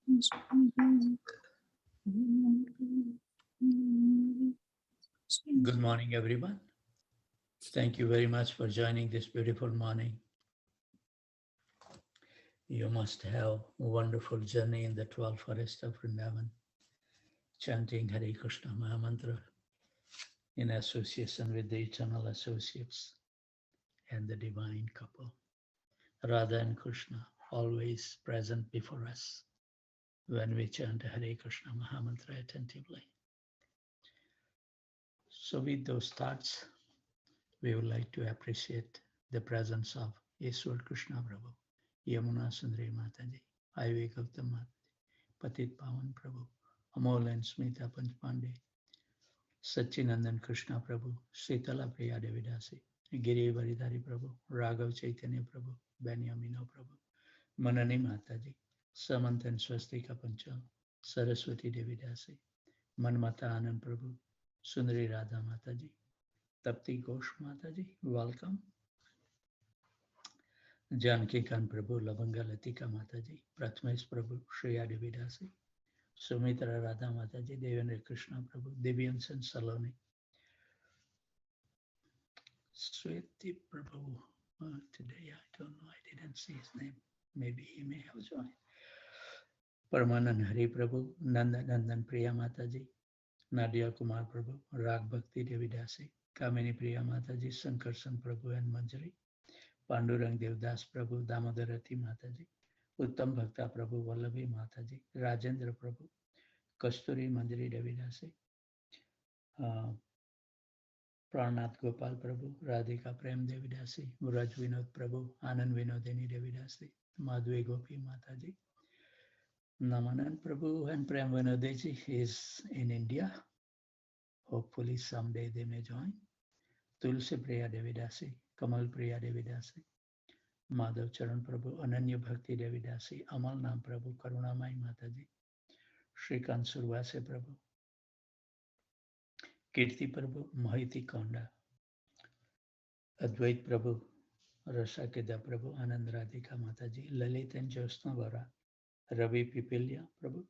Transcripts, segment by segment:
Good morning, everyone. Thank you very much for joining this beautiful morning. You must have a wonderful journey in the 12 forests of Vrindavan, chanting Hare Krishna Mahamantra in association with the eternal associates and the divine couple, Radha and Krishna, always present before us when we chant Hare Krishna Mahamantra attentively. So with those thoughts, we would like to appreciate the presence of Ishwar Krishna Prabhu, Yamuna Sundari Mataji, Ivy Gautam Mataji, Patit Pawan Prabhu, Amol and Smita Panch Pandey, Satchinandan Krishna Prabhu, Sritala Priya Devidasi, Giri Varidhari Prabhu, Raghav Chaitanya Prabhu, Benyamino Prabhu, Manani Mataji, Samant and Swastika Panchal, Saraswati Devidasi, Manmata Anand Prabhu, Sundari Radha Mataji, Tapti Ghosh Mataji, welcome. Janki Khan Prabhu, Lavanga Latika Mataji, Pratmesh Prabhu, Shreya Devidasi, Sumitra Radha Mataji, Devendra Krishna Prabhu, Divyansan Saloni, Sweti Prabhu. Today I don't know, I didn't see his name. Maybe he may have joined. Paramanan Hari Prabhu, Nanda Nandan Priya Mataji, Nadia Kumar Prabhu, Rag Bhakti Devidasi, Kamini Priya Mataji, Sankarsan Prabhu and Manjari, Pandurang Devdas Prabhu, Damodarati Mataji, Uttam Bhakta Prabhu, Vallabhi Mataji, Rajendra Prabhu, Kasturi Manjari Devidasi, Pranath Gopal Prabhu, Radhika Prem Devidasi, Muraj Vinod Prabhu, Anand Vinodini Devidasi, Madhvi Gopi Mataji, Namanan Prabhu and Prem Vinodeji is in India. Hopefully someday they may join. Tulsi Priya Devidasi, Kamal Priya Devidasi, Madhav Charan Prabhu, Ananya Bhakti Devidasi, Amal Nam Prabhu, Karunamai Mataji, Shrikant Survase Prabhu, Kirti Prabhu, Mahiti Konda, Advait Prabhu, Rasakeda Prabhu, Anand Radhika Mataji, Lalit and Josna Vara, Ravi Pipilya Prabhu,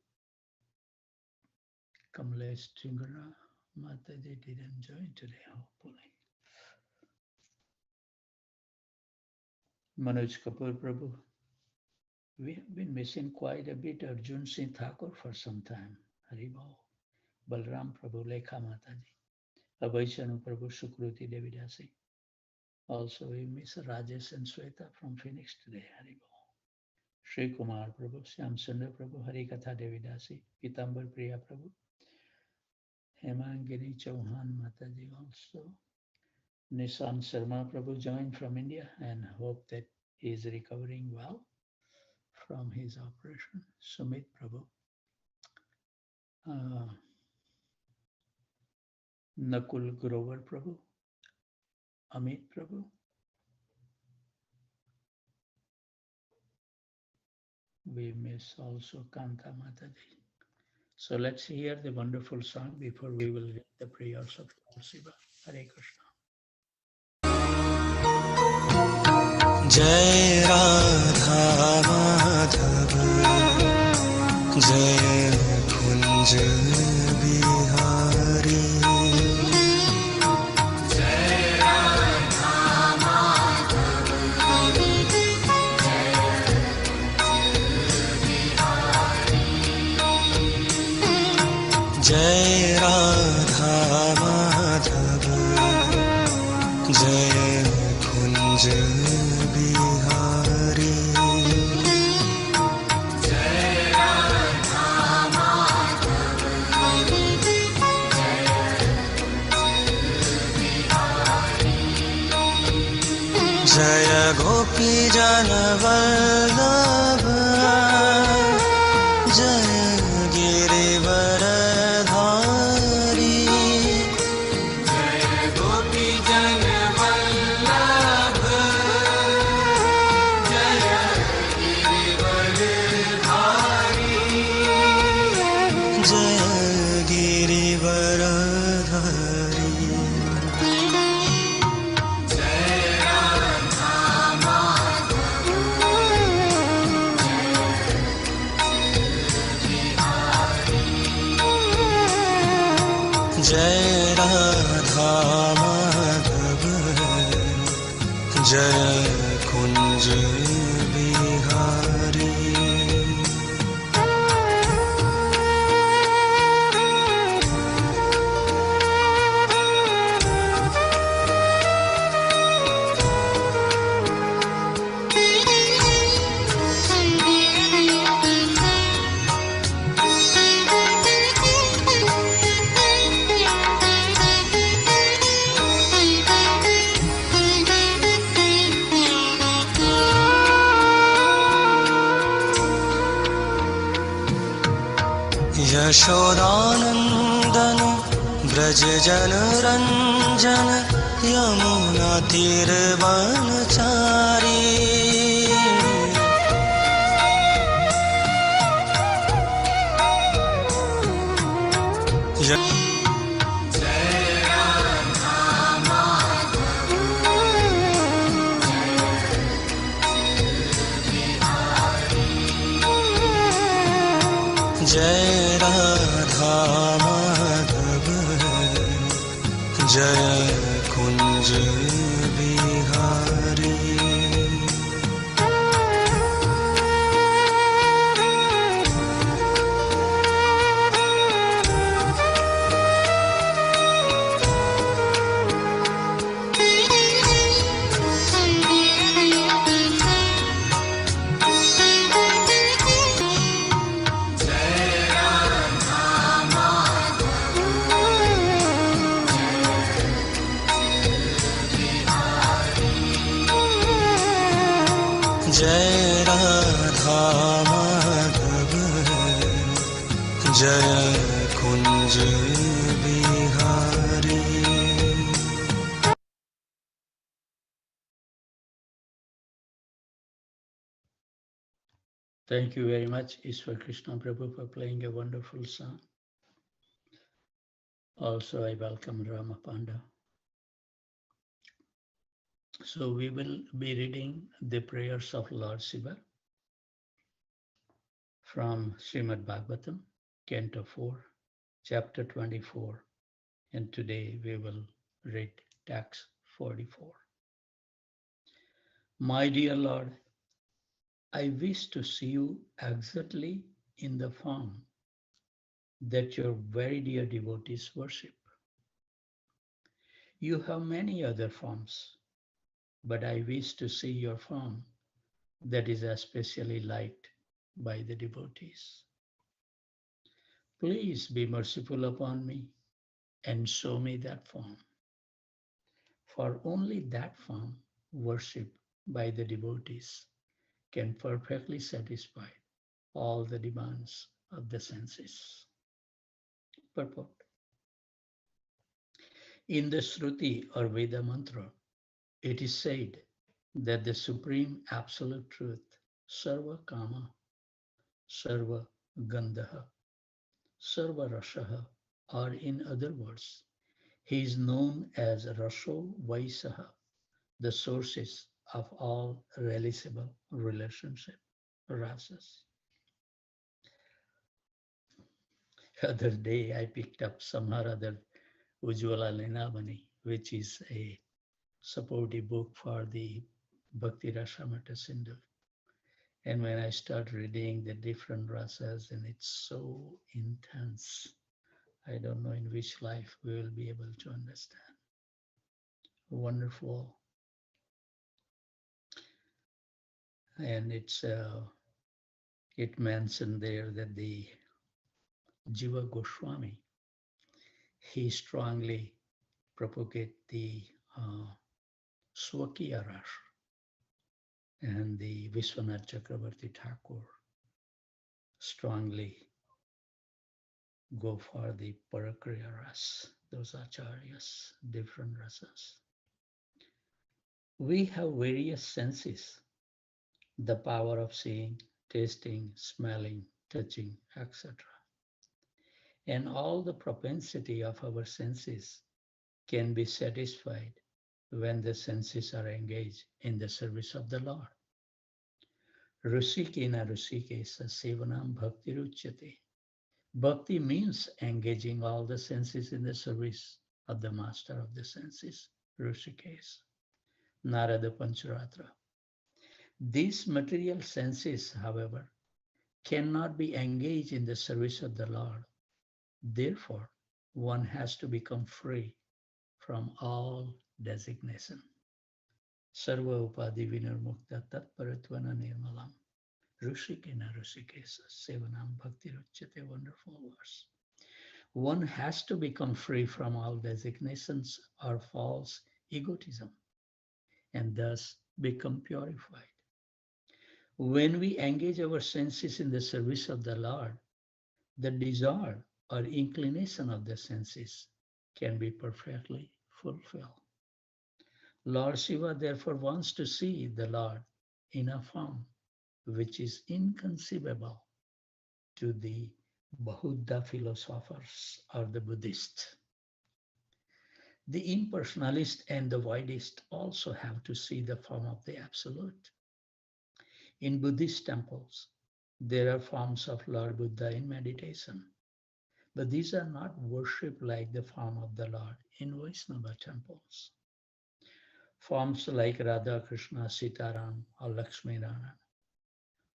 Kamlesh Chingara Mataji didn't join today, hopefully. Manoj Kapoor Prabhu. We have been missing quite a bit Arjun Singh Thakur for some time. Haribol. Balram Prabhu, Lekha Mataji. Abhay Prabhu, Sukruti Devidasi. Also, we miss Rajesh and Sweta from Phoenix today. Haribol. Sri Kumar Prabhu, Syam Sundar Prabhu, Harikatha Devidasi. Pitambar Priya Prabhu. Hemangiri Chauhan Mataji also. Nissan Sharma Prabhu joined from India and hope that he is recovering well from his operation. Sumit Prabhu. Nakul Grover Prabhu. Amit Prabhu. We miss also Kanta Mataji. So let's hear the wonderful song before we will read the prayers of Lord Shiva. Hare Krishna. Jai Radha Madhav Jai Kunj Bihari Jai Radha Madhav Jai Radha Madhav Jai Kunj Bihari Jai Radha Madhav Jai Gopi Jana Vallabha Jai Giri Varadhari Jai Gopi Jana Vallabha Jai Giri Varadhari Jai Giri Varadhari Jai Jai Radha Madhav Jai Kunj Bihari Yashodanandan Braj Jan Ranjan Yamuna तीरवनचारी Jai Radha Madhav Jai Kunj Bihari Jai Radha Madhav Jai Kunj Bihari Thank you very much, Ishwar Krishna Prabhu, for playing a wonderful song. Also, I welcome Rama Panda. So we will be reading the prayers of Lord Shiva from Srimad Bhagavatam, Canto 4, Chapter 24. And today we will read text 44. My dear Lord, I wish to see you exactly in the form that your very dear devotees worship. You have many other forms, but I wish to see your form that is especially liked by the devotees. Please be merciful upon me and show me that form. For only that form, worship by the devotees, can perfectly satisfy all the demands of the senses. Purport. In the Shruti or Veda mantra, it is said that the supreme absolute truth, Sarva Kama, Sarva Gandha, Sarva Rashaha, or in other words, he is known as Rasho Vaisaha, the sources of all realizable relationship, rasas. Other day, I picked up some other Ujjwala Linavani, which is a supportive book for the Bhakti Rasamrita Sindhu. And when I start reading the different rasas, and it's so intense, I don't know in which life we will be able to understand. Wonderful. And it mentioned there that the Jiva Goswami, he strongly propagate the Swakiya Rasa, and the Vishwanath Chakravarti Thakur strongly go for the Parakriya Ras, those acharyas, different rasas. We have various senses, the power of seeing, tasting, smelling, touching, etc. And all the propensity of our senses can be satisfied when the senses are engaged in the service of the Lord. Rusikena rusikesa sevanam bhakti ruchyate. Bhakti means engaging all the senses in the service of the master of the senses, Rishikesh, Narada Pancharatra. These material senses, however, cannot be engaged in the service of the Lord. Therefore, one has to become free from all designation. Sarva upadi vinirmukta tatparatvana nirmalam. Rushikena Rushikesa Sevanam Bhakti Ruchate, wonderful verse. One has to become free from all designations or false egotism and thus become purified. When we engage our senses in the service of the Lord, the desire or inclination of the senses can be perfectly fulfilled. Lord Shiva therefore wants to see the Lord in a form which is inconceivable to the Bahuda philosophers or the Buddhists. The impersonalist and the voidist also have to see the form of the Absolute. In Buddhist temples, there are forms of Lord Buddha in meditation, but these are not worshipped like the form of the Lord in Vaishnava temples. Forms like Radha Krishna, Sitaram, or Lakshmi Narayan.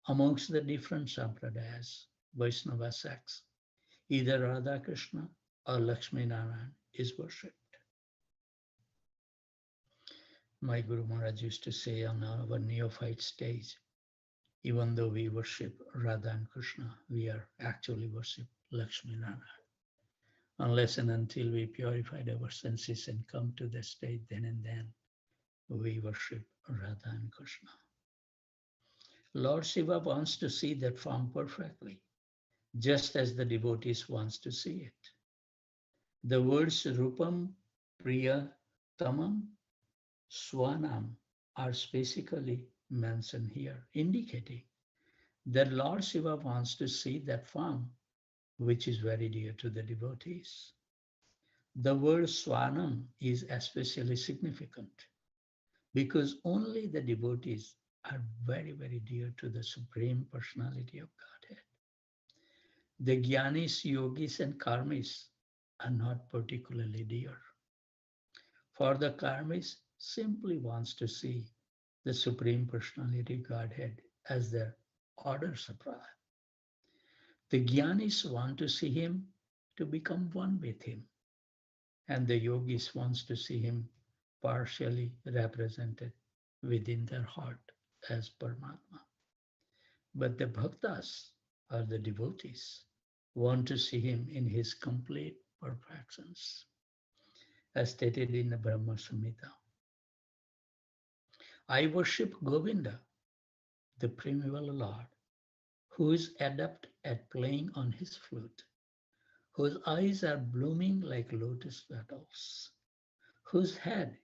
Amongst the different sampradayas, Vaishnava sects, either Radha Krishna or Lakshmi Narayan is worshipped. My Guru Maharaj used to say on our neophyte stage, even though we worship Radha and Krishna, we are actually worship Lakshmi Narayan. Unless and until we purified our senses and come to the state, then and then we worship Radha and Krishna. Lord Shiva wants to see that form perfectly, just as the devotees wants to see it. The words Rupam, Priya, Tamam, Swanam are specifically mentioned here, indicating that Lord Shiva wants to see that form which is very dear to the devotees. The word Swanam is especially significant because only the devotees are very, very dear to the Supreme Personality of Godhead. The Gyanis, Yogis, and Karmis are not particularly dear. For the Karmis simply wants to see the Supreme Personality Godhead as their order supply. The Gyanis want to see him to become one with him, and the Yogis wants to see him partially represented within their heart as Paramatma. But the Bhaktas, or the devotees, want to see him in his complete perfections, as stated in the Brahma Samhita. I worship Govinda, the primeval Lord, who is adept at playing on his flute, whose eyes are blooming like lotus petals, whose head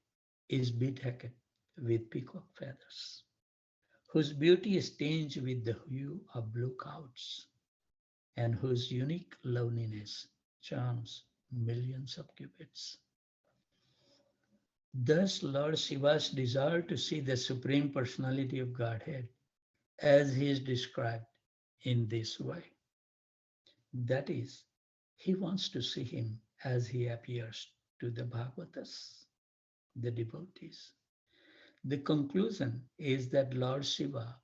is bedecked with peacock feathers, whose beauty is tinged with the hue of blue clouds, and whose unique loveliness charms millions of cupids. Thus, Lord Shiva's desire to see the Supreme Personality of Godhead as he is described in this way. That is, he wants to see him as he appears to the Bhagavatas, the devotees. The conclusion is that Lord Shiva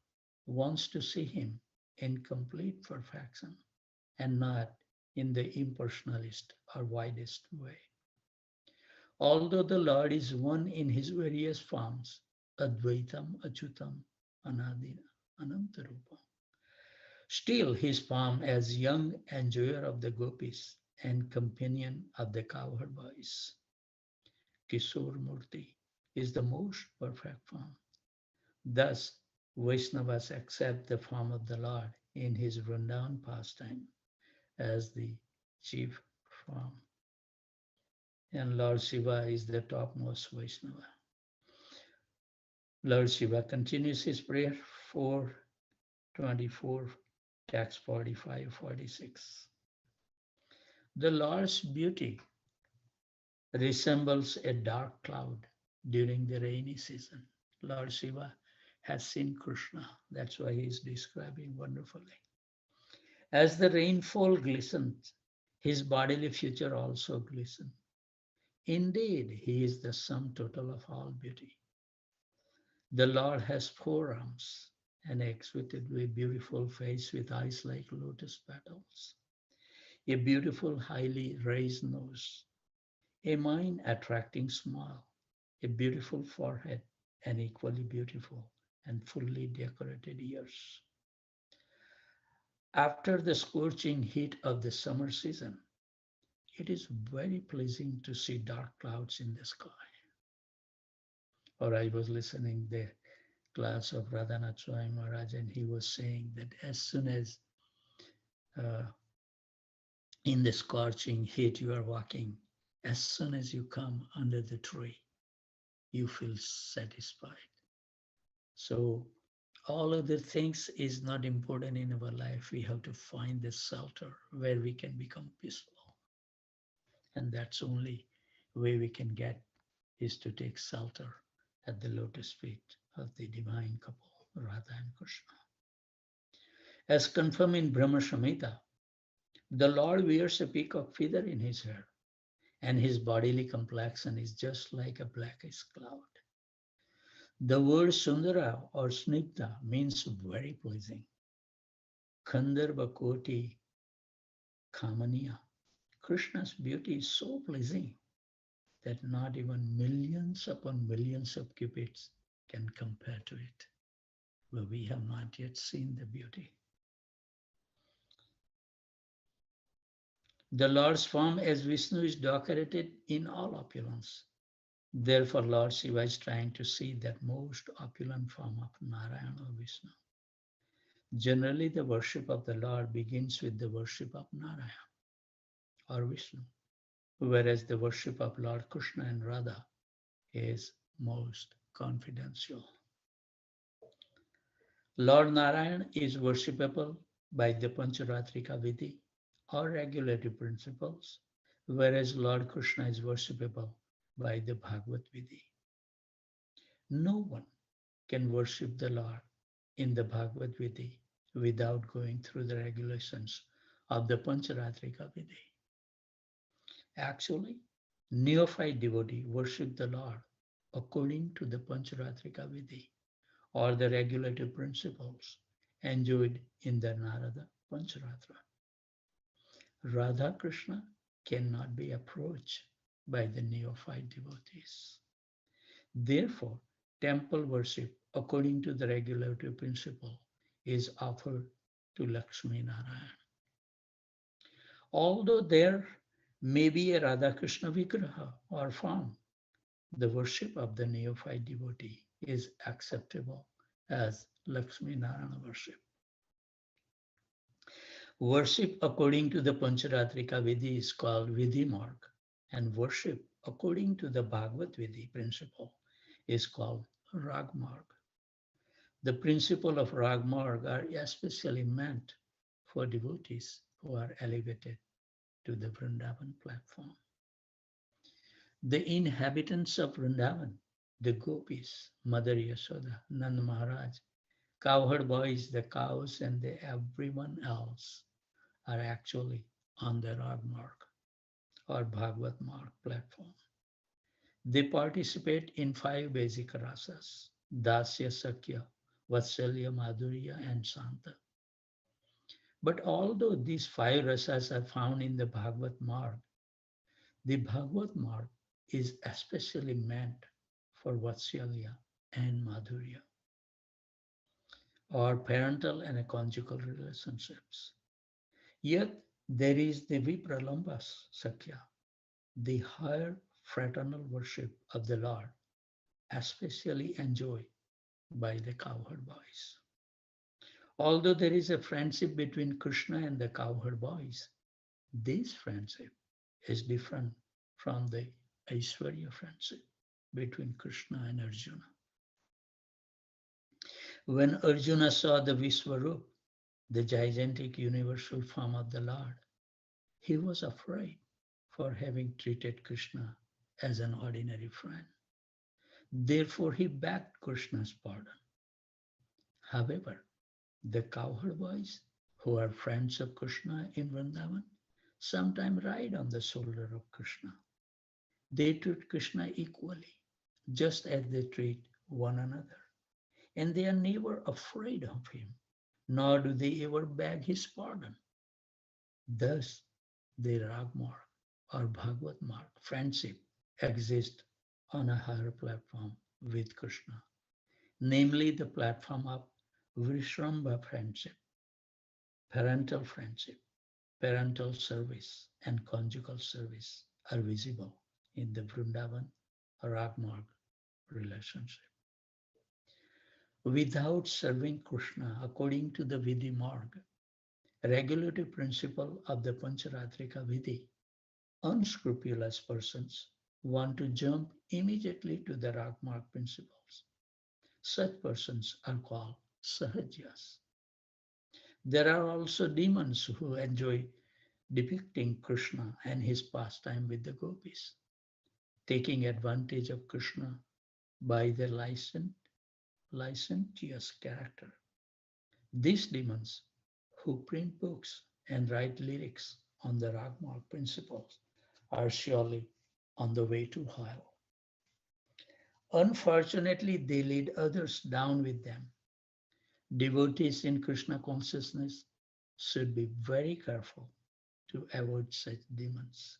wants to see him in complete perfection and not in the impersonalist or widest way. Although the Lord is one in his various forms, Advaitam, Achutam, Anadina, Anantarupam, still his form as young enjoyer of the gopis and companion of the cowherd boys, Kishore Murti, is the most perfect form. Thus, Vaishnavas accept the form of the Lord in his Vrindavan pastime as the chief form. And Lord Shiva is the topmost Vaishnava. Lord Shiva continues his prayer 424, text 45, 46. The Lord's beauty resembles a dark cloud during the rainy season. Lord Shiva has seen Krishna. That's why he is describing wonderfully. As the rainfall glistened, his bodily future also glistened. Indeed, he is the sum total of all beauty. The Lord has four arms, an exquisitely beautiful face with eyes like lotus petals, a beautiful, highly raised nose, a mind attracting smile, a beautiful forehead, and equally beautiful and fully decorated ears. After the scorching heat of the summer season, it is very pleasing to see dark clouds in the sky. Or I was listening the class of Radhanath Swami Maharaj, and he was saying that as soon as uh, in the scorching heat you are walking, as soon as you come under the tree, you feel satisfied. So all other things is not important in our life. We have to find the shelter where we can become peaceful. And that's only way we can get is to take shelter at the lotus feet of the divine couple, Radha and Krishna. As confirmed in Brahma Samhita, the Lord wears a peacock feather in his hair, and his bodily complexion is just like a blackish cloud. The word Sundara or Snigdha means very pleasing. Khandarbha Koti Kamaniya. Krishna's beauty is so pleasing that not even millions upon millions of cupids can compare to it. But we have not yet seen the beauty. The Lord's form as Vishnu is decorated in all opulence. Therefore, Lord Shiva is trying to see that most opulent form of Narayana or Vishnu. Generally, the worship of the Lord begins with the worship of Narayana or Vishnu, whereas the worship of Lord Krishna and Radha is most confidential. Lord Narayan is worshipable by the Pancharatrika Vidhi or regulative principles, whereas Lord Krishna is worshipable by the Bhagavad Vidhi. No one can worship the Lord in the Bhagavad Vidhi without going through the regulations of the Pancharatrika Vidhi. Actually, neophyte devotee worship the Lord according to the Pancharatrika Vidhi or the regulative principles enjoyed in the Narada Pancharatra. Radha Krishna cannot be approached by the neophyte devotees. Therefore, temple worship according to the regulative principle is offered to Lakshmi Narayan. Although there may be a Radha Krishna Vigraha or form, the worship of the neophyte devotee is acceptable as Lakshmi Narayana worship. Worship according to the Pancharatrika Vidhi is called Vidhi Marg, and worship according to the Bhagavad Vidhi principle is called Rag Marg. The principle of Rag Marg are especially meant for devotees who are elevated to the Vrindavan platform. The inhabitants of Vrindavan, the gopis, Mother Yashoda, Nand Maharaj, cowherd boys, the cows, and everyone else are actually on the Rag Marg or Bhagavad Marg platform. They participate in 5 basic rasas, Dasya, Sakya, Vatsalya, Madhurya, and Santa. But although these 5 rasas are found in the Bhagavad Marg, the Bhagavad Marg is especially meant for Vatsalya and Madhurya, or parental and conjugal relationships. Yet there is the Vipralambas Sakya, the higher fraternal worship of the Lord, especially enjoyed by the cowherd boys. Although there is a friendship between Krishna and the cowherd boys, this friendship is different from the Aishwarya friendship between Krishna and Arjuna. When Arjuna saw the Vishwarup, the gigantic universal form of the Lord, he was afraid for having treated Krishna as an ordinary friend. Therefore, he begged Krishna's pardon. However, the cowherd boys who are friends of Krishna in Vrindavan sometimes ride on the shoulder of Krishna. They treat Krishna equally, just as they treat one another. And they are never afraid of him, nor do they ever beg his pardon. Thus, their Ragmarg or Bhagavad Marg friendship exists on a higher platform with Krishna, namely the platform of Vishrambha friendship, friendship, parental service, and conjugal service are visible in the Vrindavan Ragmarg relationship. Without serving Krishna according to the Vidhi Marg, regulative principle of the Pancharatrika Vidhi, unscrupulous persons want to jump immediately to the Ragmarg principles. Such persons are called Sahajas. There are also demons who enjoy depicting Krishna and his pastime with the gopis, taking advantage of Krishna by their licentious character. These demons who print books and write lyrics on the Ragmarg principles are surely on the way to hell. Unfortunately, they lead others down with them. Devotees in Krishna consciousness should be very careful to avoid such demons.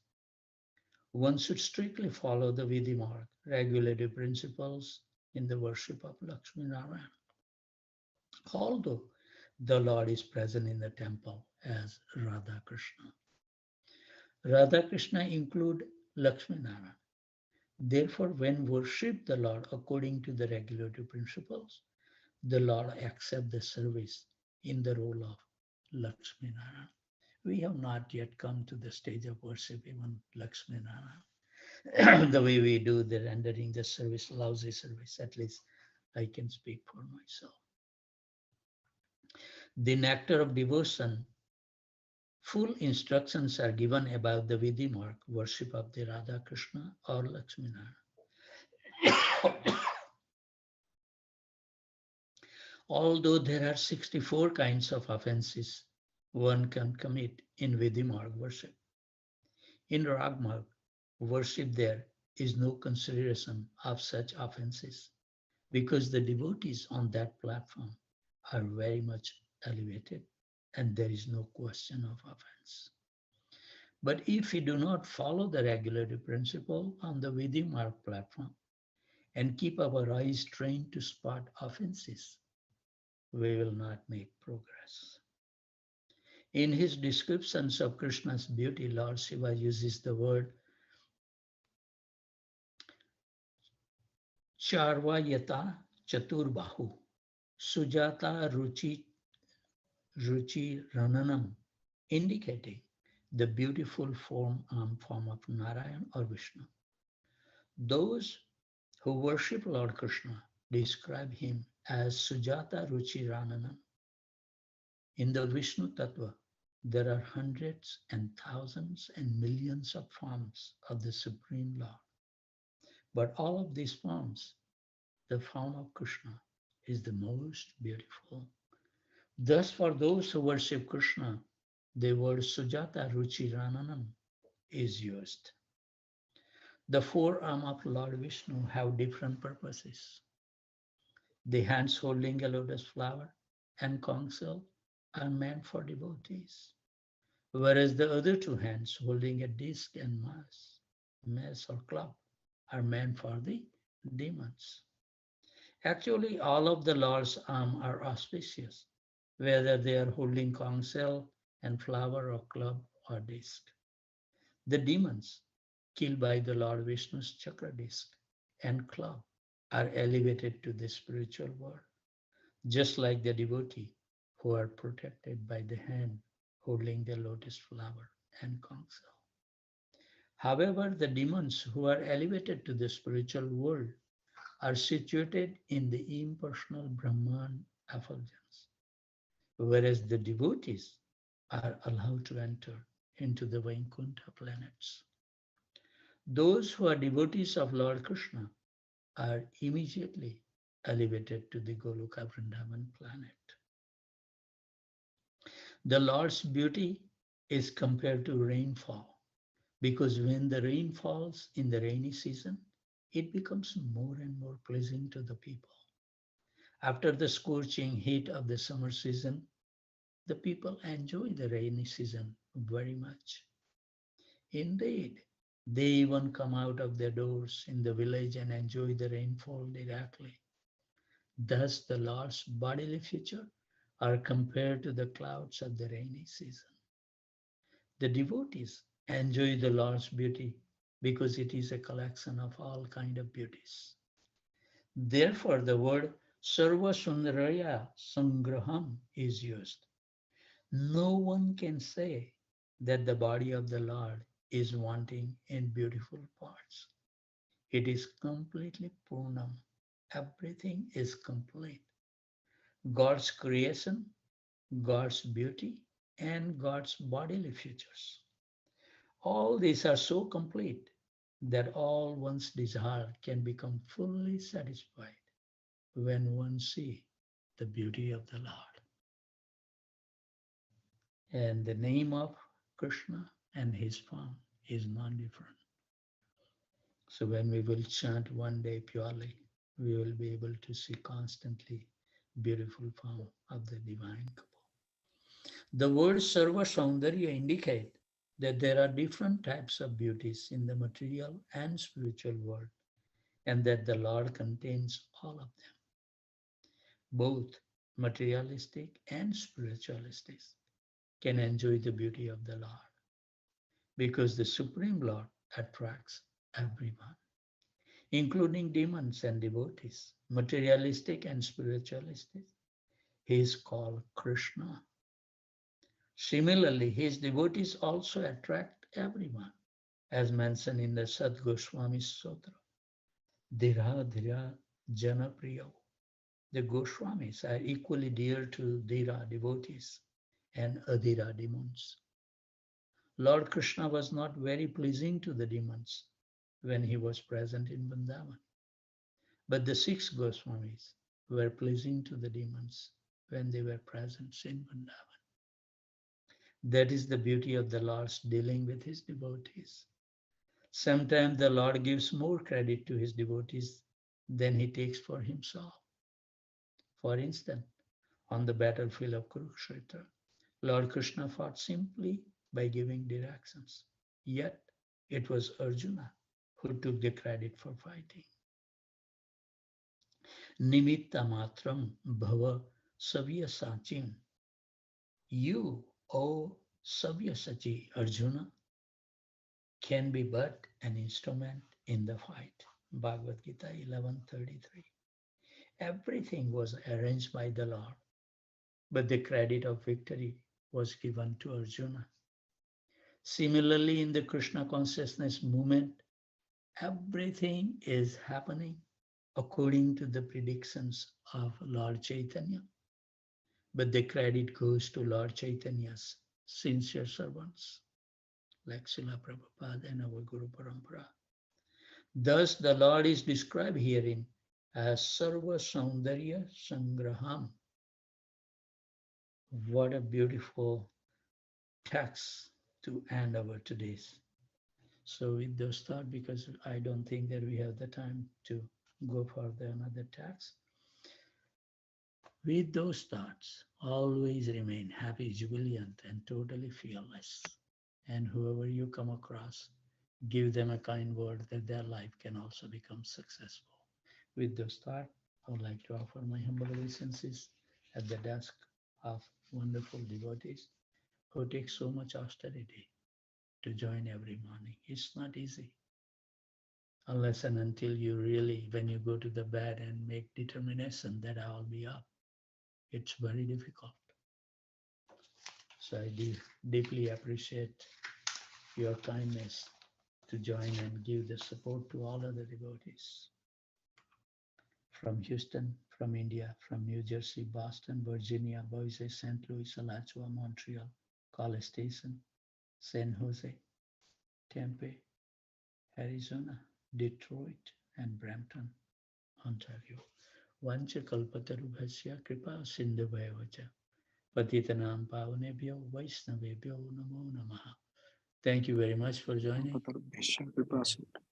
One should strictly follow the Vidhi Marg, regulative principles in the worship of Lakshmi Narayan. Although the Lord is present in the temple as Radha Krishna. Radha Krishna include Lakshmi Narayan. Therefore, when worship the Lord according to the regulative principles, the Lord accepts the service in the role of Lakshmi Narayan. We have not yet come to the stage of worship even Lakshmi Narayan. The way we do the rendering the service, lousy service, at least I can speak for myself. The nectar of devotion, full instructions are given about the Vidhi Marg, worship of the Radha Krishna or Lakshmi Narayan. Although there are 64 kinds of offenses one can commit in Vidhi Marg worship. In Rag Marg worship there is no consideration of such offenses because the devotees on that platform are very much elevated and there is no question of offense. But if we do not follow the regulative principle on the Vidhi Marg platform and keep our eyes trained to spot offenses, we will not make progress. In his descriptions of Krishna's beauty, Lord Shiva uses the word Charvayata Chaturbahu, Sujata Ruchi Rananam, indicating the beautiful form of Narayan or Vishnu. Those who worship Lord Krishna describe him as Sujata Ruchi Rananam. In the Vishnu Tattva, there are hundreds and thousands and millions of forms of the Supreme Lord. But all of these forms, the form of Krishna is the most beautiful. Thus, for those who worship Krishna, the word Sujata Ruchi Rananam is used. The forearm of Lord Vishnu have different purposes. The hands holding a lotus flower and conch shell are meant for devotees, whereas the other two hands holding a disc and mace or club are meant for the demons. Actually, all of the Lord's arms are auspicious, whether they are holding conch shell and flower or club or disc. The demons killed by the Lord Vishnu's chakra disc and club are elevated to the spiritual world, just like the devotee who are protected by the hand holding the lotus flower and conch shell. However, the demons who are elevated to the spiritual world are situated in the impersonal Brahman effulgence, whereas the devotees are allowed to enter into the Vaikuntha planets. Those who are devotees of Lord Krishna are immediately elevated to the Goloka Vrindavan planet. The Lord's beauty is compared to rainfall because when the rain falls in the rainy season, it becomes more and more pleasing to the people. After the scorching heat of the summer season, the people enjoy the rainy season very much. Indeed, they even come out of their doors in the village and enjoy the rainfall directly. Thus, the Lord's bodily feature are compared to the clouds of the rainy season. The devotees enjoy the Lord's beauty because it is a collection of all kind of beauties. Therefore, the word Sarva Sundaraya Sangraham is used. No one can say that the body of the Lord is wanting in beautiful parts. It is completely Purnam. Everything is complete. God's creation, God's beauty, and God's bodily features. All these are so complete that all one's desire can become fully satisfied when one sees the beauty of the Lord. And the name of Krishna and his form is non-different. So when we will chant one day purely, we will be able to see constantly beautiful form of the divine couple. The word Sarva Saundarya indicate that there are different types of beauties in the material and spiritual world, and that the Lord contains all of them, both materialistic and spiritualistic, can enjoy the beauty of the Lord because the Supreme Lord attracts everyone, including demons and devotees, materialistic and spiritualistic. He is called Krishna. Similarly, his devotees also attract everyone, as mentioned in the Sad Goswami Sutra. Dhira Dhira Jana Priyo. The Goswamis are equally dear to Dhira devotees and Adhira demons. Lord Krishna was not very pleasing to the demons when he was present in Vrindavan, but the six Goswamis were pleasing to the demons when they were present in Vrindavan. That is the beauty of the Lord's dealing with his devotees. Sometimes the Lord gives more credit to his devotees than he takes for himself. For instance, on the battlefield of Kurukshetra, Lord Krishna fought simply by giving directions. Yet it was Arjuna who took the credit for fighting. Nimitta matram bhava savya sachim. You, O Sabyasachi Arjuna, can be but an instrument in the fight. Bhagavad Gita 11:33. Everything was arranged by the Lord, but the credit of victory was given to Arjuna. Similarly, in the Krishna consciousness movement, everything is happening according to the predictions of Lord Chaitanya, but the credit goes to Lord Chaitanya's sincere servants, like Srila Prabhupada and our Guru Parampara. Thus, the Lord is described herein as Sarva Saundarya Sangraham. What a beautiful text to end our today's. So with those thoughts, because I don't think that we have the time to go further another text, with those thoughts, always remain happy, jubilant, and totally fearless. And whoever you come across, give them a kind word that their life can also become successful. With those thoughts, I would like to offer my humble obeisances at the desk of wonderful devotees who take so much austerity to join every morning. It's not easy unless and until you really, when you go to the bed and make determination that I will be up, it's very difficult. So I deeply appreciate your kindness to join and give the support to all other devotees. From Houston, from India, from New Jersey, Boston, Virginia, Boise, St. Louis, Alachua, Montreal, College Station, San Jose, Tempe, Arizona, Detroit, and Brampton, Ontario. Vancha kalpatarubhasya kripa sindhuvaya vacha Patitanam Pavanebhyo Vaishnavebhyo Namo Namaha. Thank you very much for joining. Avatar Bhishma Vipasana.